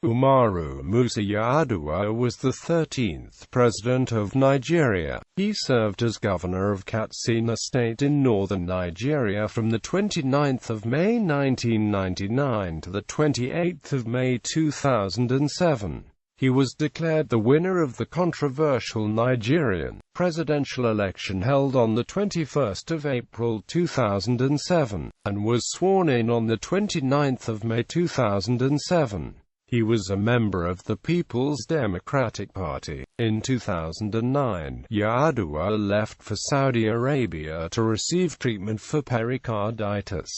Umaru Musa Yar'adua was the 13th president of Nigeria. He served as governor of Katsina State in northern Nigeria from the 29th of May 1999 to the 28th of May 2007. He was declared the winner of the controversial Nigerian presidential election held on the 21st of April 2007, and was sworn in on the 29th of May 2007. He was a member of the People's Democratic Party. In 2009, Yar'adua left for Saudi Arabia to receive treatment for pericarditis.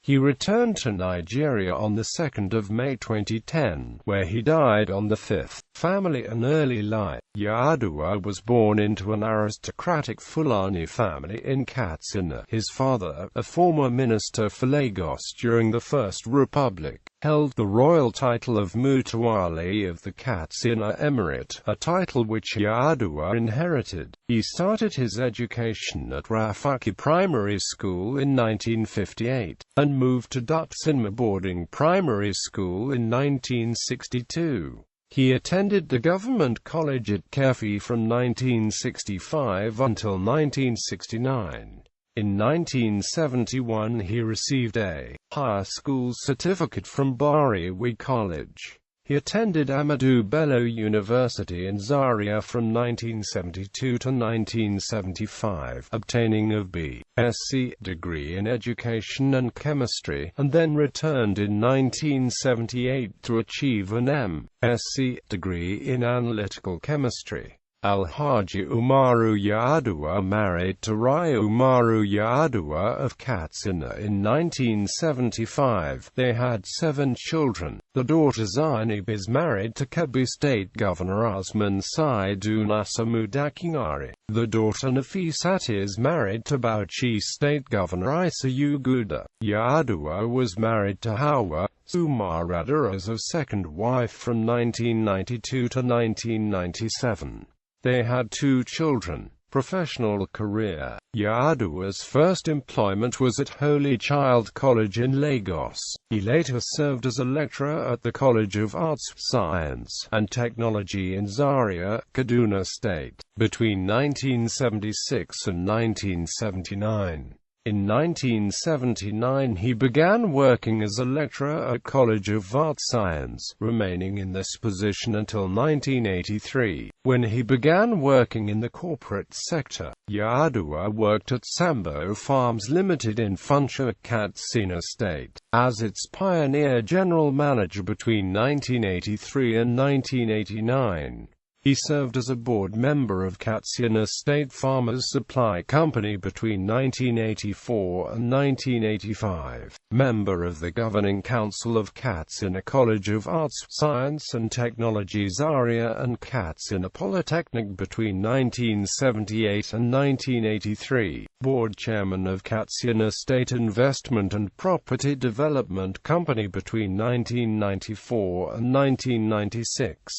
He returned to Nigeria on the 2nd of May 2010, where he died on the 5th. Family and early life. Yar'adua was born into an aristocratic Fulani family in Katsina. His father, a former minister for Lagos during the First Republic, held the royal title of Mutawali of the Katsina Emirate, a title which Yar'adua inherited. He started his education at Rafaki Primary School in 1958, and moved to Dutsinma Boarding Primary School in 1962. He attended the government college at Kefi from 1965 until 1969. In 1971 he received a higher school certificate from Bariwi College. He attended Ahmadu Bello University in Zaria from 1972 to 1975, obtaining a B.Sc degree in Education and Chemistry, and then returned in 1978 to achieve an M.Sc degree in Analytical Chemistry. Alhaji Umaru Yar'adua married to Raya Umaru Yar'adua of Katsina in 1975. They had 7 children. The daughter Zainab is married to Kebbi State Governor Usman Saidu Nasamudakinari. The daughter Nafisat is married to Bauchi State Governor Isa Uguda. Yar'adua was married to Hawa Umar as a second wife from 1992 to 1997. They had 2 children. Professional career. Yar'adua's first employment was at Holy Child College in Lagos. He later served as a lecturer at the College of Arts, Science, and Technology in Zaria, Kaduna State, between 1976 and 1979. In 1979 he began working as a lecturer at College of Arts Science, remaining in this position until 1983, when he began working in the corporate sector. Yar'adua worked at Sambo Farms Limited in Funchal, Katsina State, as its pioneer general manager between 1983 and 1989. He served as a board member of Katsina State Farmers Supply Company between 1984 and 1985, member of the Governing Council of Katsina College of Arts, Science and Technology Zaria and Katsina Polytechnic between 1978 and 1983, board chairman of Katsina State Investment and Property Development Company between 1994 and 1996.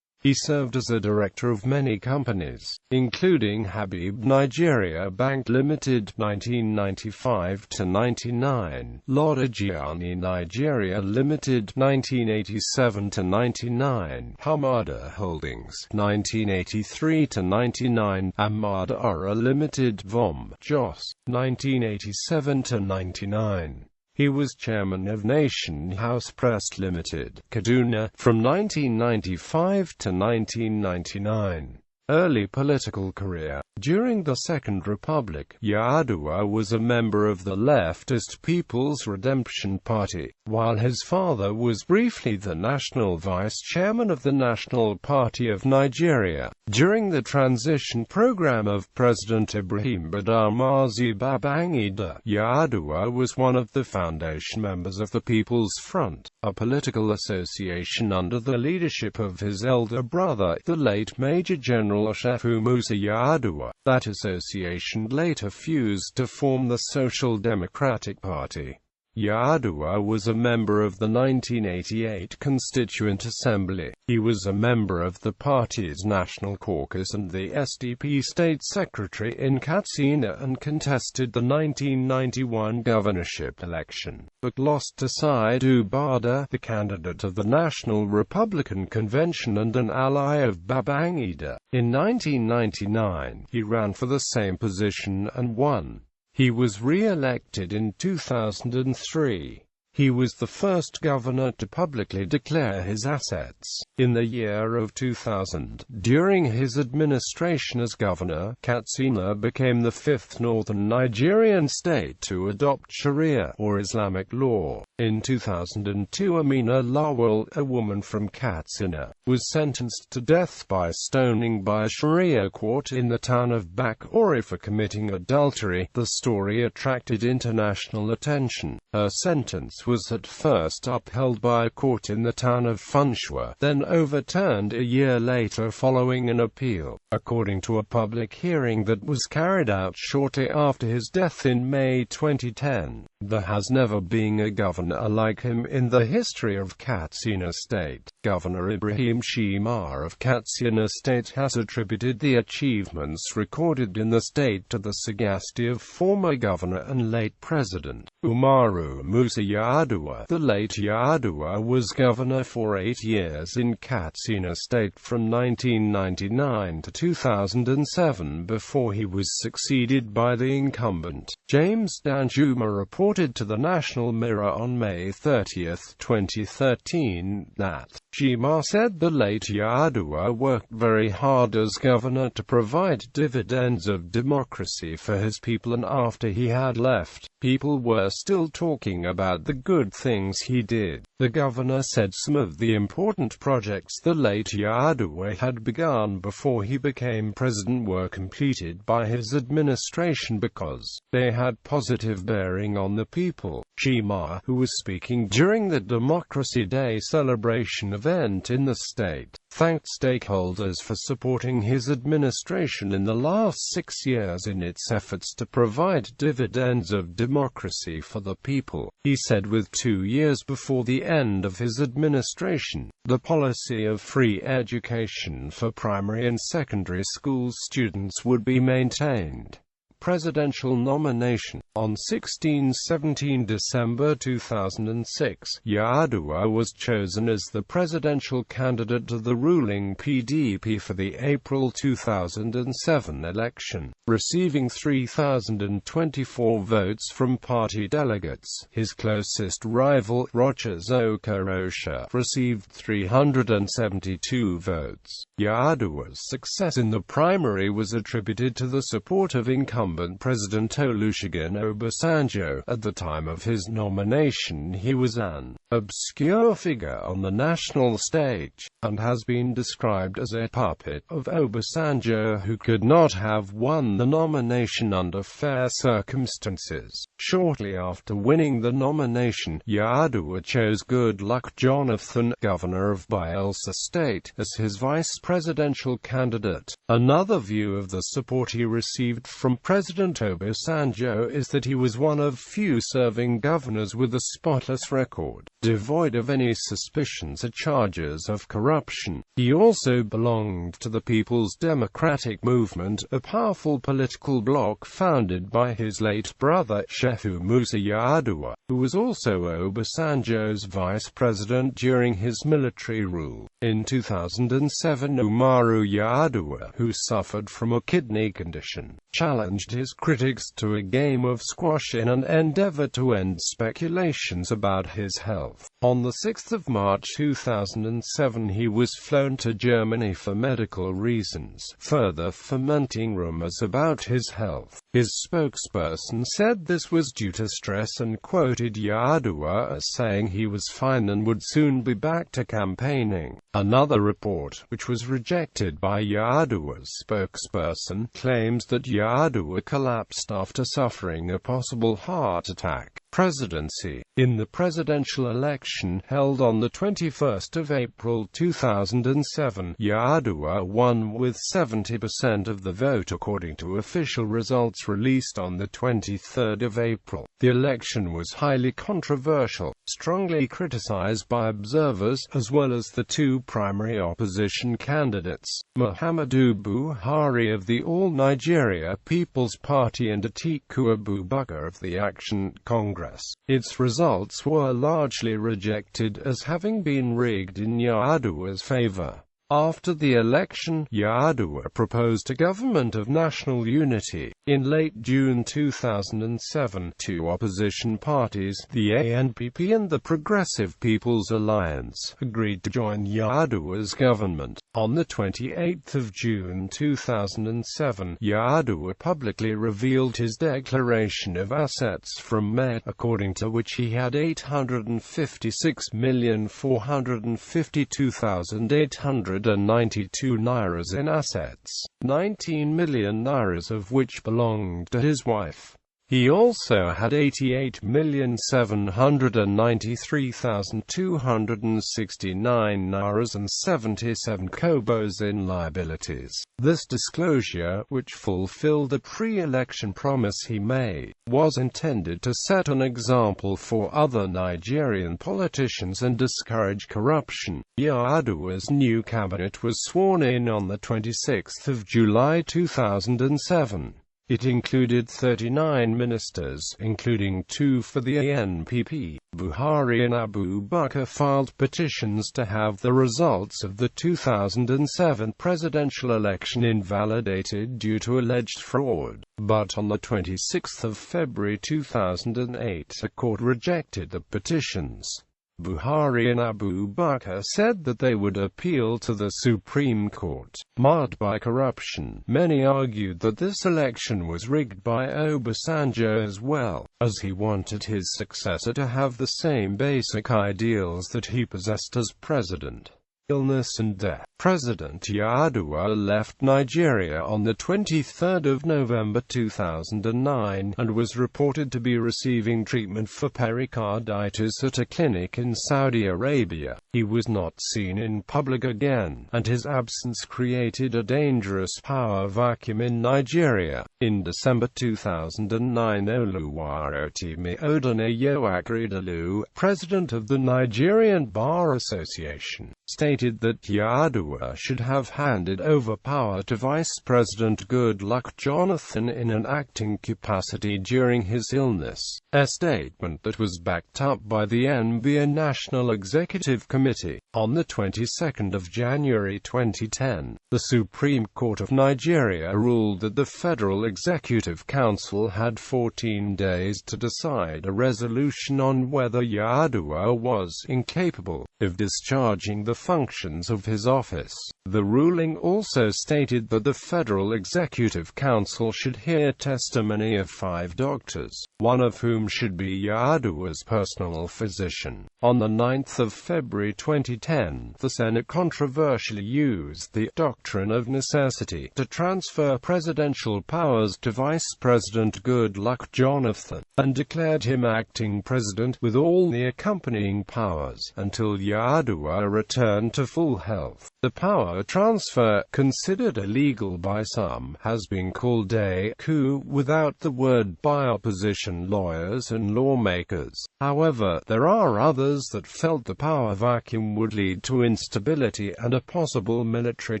He served as a director of many companies, including Habib Nigeria Bank Limited 1995–99, Lodigiani Nigeria Limited 1987–99, Hamada Holdings 1983–99, Amada Ura Limited Vom Jos 1987–99. He was chairman of Nation House Press Limited, Kaduna, from 1995 to 1999. Early political career. During the Second Republic, Yar'adua was a member of the leftist People's Redemption Party, while his father was briefly the national vice-chairman of the National Party of Nigeria. During the transition program of President Ibrahim Badamazi Babangida, Yar'adua was one of the foundation members of the People's Front, a political association under the leadership of his elder brother, the late Major General Shehu Musa Yar'adua. That association later fused to form the Social Democratic Party. Yar'adua was a member of the 1988 Constituent Assembly. He was a member of the party's National Caucus and the SDP State Secretary in Katsina and contested the 1991 governorship election, but lost to Saidu Bada, the candidate of the National Republican Convention and an ally of Babangida. In 1999, he ran for the same position and won. He was re-elected in 2003. He was the first governor to publicly declare his assets. In the year of 2000, during his administration as governor, Katsina became the fifth northern Nigerian state to adopt Sharia, or Islamic law. In 2002, Amina Lawal, a woman from Katsina, was sentenced to death by stoning by a Sharia court in the town of Bakori for committing adultery. The story attracted international attention. Her sentence was at first upheld by a court in the town of Funchwa, then overturned a year later following an appeal. According to a public hearing that was carried out shortly after his death in May 2010, there has never been a governor like him in the history of Katsina State. Governor Ibrahim Umar of Katsina State has attributed the achievements recorded in the state to the sagacity of former governor and late president Umaru Musa yar'adua. The late Yar'adua was governor for 8 years in Katsina State from 1999 to 2007 before he was succeeded by the incumbent, James Danjuma, reported to the National Mirror on May 30, 2013, that Umar said the late Yar'adua worked very hard as governor to provide dividends of democracy for his people, and after he had left, people were still talking about the good things he did. The governor said some of the important projects the late Yar'adua had begun before he became president were completed by his administration because they had positive bearing on the people. Umar, who was speaking during the Democracy Day celebration event in the state, thanked stakeholders for supporting his administration in the last 6 years in its efforts to provide dividends of democracy for the people. He said with 2 years before the end of his administration, the policy of free education for primary and secondary school students would be maintained. Presidential nomination. On 16-17 December 2006, Yar'adua was chosen as the presidential candidate of the ruling PDP for the April 2007 election, receiving 3,024 votes from party delegates. His closest rival, Rogers Okorosha, received 372 votes. Yar'adua's success in the primary was attributed to the support of incumbent President Olusegun Obasanjo. At the time of his nomination, he was an obscure figure on the national stage, and has been described as a puppet of Obasanjo who could not have won the nomination under fair circumstances. Shortly after winning the nomination, Yar'adua chose Goodluck Jonathan, governor of Bayelsa State, as his vice presidential candidate. Another view of the support he received from President Obasanjo is that he was one of few serving governors with a spotless record, devoid of any suspicions or charges of corruption. He also belonged to the People's Democratic Movement, a powerful political bloc founded by his late brother, Shehu Musa Yar'adua, who was also Obasanjo's vice president during his military rule. In 2007, Umaru Yar'adua, who suffered from a kidney condition, challenged his critics to a game of squash in an endeavor to end speculations about his health. On the 6th of March 2007, he was flown to Germany for medical reasons, further fomenting rumors about his health. His spokesperson said this was due to stress and quoted Yar'adua as saying he was fine and would soon be back to campaigning. Another report, which was rejected by Yar'adua's spokesperson, claims that Yar'adua collapsed after suffering a possible heart attack. presidency. In the presidential election held on the 21st of April 2007, Yar'adua won with 70% of the vote according to official results released on the 23rd of April. The election was highly controversial, strongly criticized by observers, as well as the two primary opposition candidates, Muhammadu Buhari of the All Nigeria People's Party and Atiku Abubakar of the Action Congress. Its results were largely rejected as having been rigged in Yar'adua's favor. After the election, Yar'adua proposed a government of national unity. In late June 2007, two opposition parties, the ANPP and the Progressive People's Alliance, agreed to join Yar'adua's government. On the 28th of June 2007, Yar'adua publicly revealed his declaration of assets from May, according to which he had 856,452,892 nairas in assets, 19 million nairas of which belonged to his wife. He also had 88,793,269 nairas and 77 kobos in liabilities. This disclosure, which fulfilled the pre-election promise he made, was intended to set an example for other Nigerian politicians and discourage corruption. Yar'adua's new cabinet was sworn in on the 26th of July 2007. It included 39 ministers, including 2 for the ANPP. Buhari and Abubakar filed petitions to have the results of the 2007 presidential election invalidated due to alleged fraud. But on the 26th of February 2008, a court rejected the petitions. Buhari and Abubakar said that they would appeal to the Supreme Court. Marred by corruption, many argued that this election was rigged by Obasanjo as well, as he wanted his successor to have the same basic ideals that he possessed as president. Illness and death. President Yar'adua left Nigeria on the 23rd of November 2009, and was reported to be receiving treatment for pericarditis at a clinic in Saudi Arabia. He was not seen in public again, and his absence created a dangerous power vacuum in Nigeria. In December 2009, Oluwarotimi Odunayo Akredolu, president of the Nigerian Bar Association, stated that Yar'adua should have handed over power to Vice President Goodluck Jonathan in an acting capacity during his illness, a statement that was backed up by the NBA National Executive Committee. On the 22nd of January 2010, the Supreme Court of Nigeria ruled that the Federal Executive Council had 14 days to decide a resolution on whether Yar'adua was incapable of discharging the functions of his office. The ruling also stated that the Federal Executive Council should hear testimony of 5 doctors, one of whom should be Yar'adua's personal physician. On the 9th of February 2010, the Senate controversially used the doctrine of necessity to transfer presidential powers to Vice President Goodluck Jonathan, and declared him acting president with all the accompanying powers, until Yar'adua returned to full health. The power transfer, considered illegal by some, has been called a coup without the word by opposition lawyers and lawmakers. However, there are others that felt the power vacuum would lead to instability and a possible military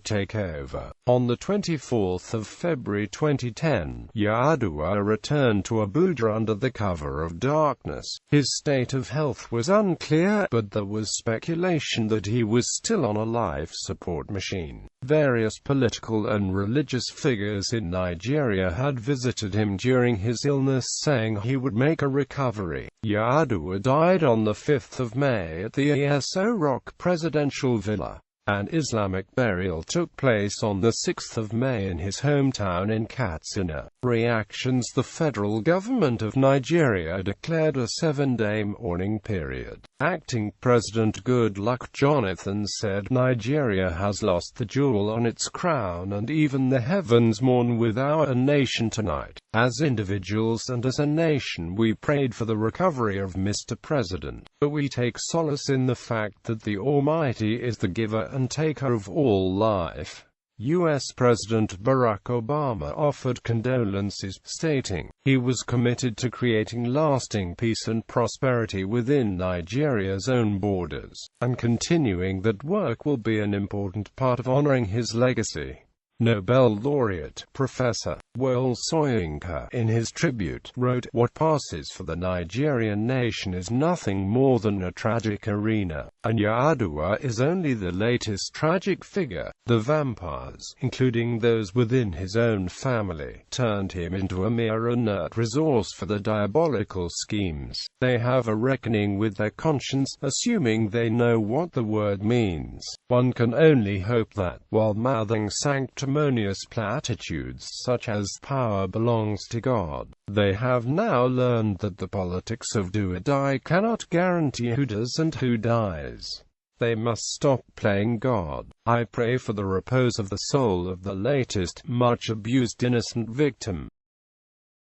takeover. On the 24th of February 2010, Yar'adua returned to Abuja under the cover of darkness. His state of health was unclear, but there was speculation that he was still on a life support machine. Various political and religious figures in Nigeria had visited him during his illness, saying he would make a recovery. Yar'adua died on the 5th of May at the Aso Rock Presidential Villa. An Islamic burial took place on the 6th of May in his hometown in Katsina. Reactions. The federal government of Nigeria declared a 7-day mourning period. Acting President Goodluck Jonathan said, "Nigeria has lost the jewel on its crown, and even the heavens mourn with our nation tonight." As individuals and as a nation we prayed for the recovery of Mr. President, but we take solace in the fact that the Almighty is the giver and taker of all life. U.S. President Barack Obama offered condolences, stating, he was committed to creating lasting peace and prosperity within Nigeria's own borders, and continuing that work will be an important part of honoring his legacy. Nobel laureate, Professor Wole Soyinka, in his tribute, wrote, what passes for the Nigerian nation is nothing more than a tragic arena, and yar'adua is only the latest tragic figure. The vampires, including those within his own family, turned him into a mere inert resource for the diabolical schemes. They have a reckoning with their conscience, assuming they know what the word means. One can only hope that, while mouthing sanctimonious platitudes such as power belongs to God, they have now learned that the politics of do or die cannot guarantee who does and who dies. They must stop playing God. I pray for the repose of the soul of the latest, much abused innocent victim.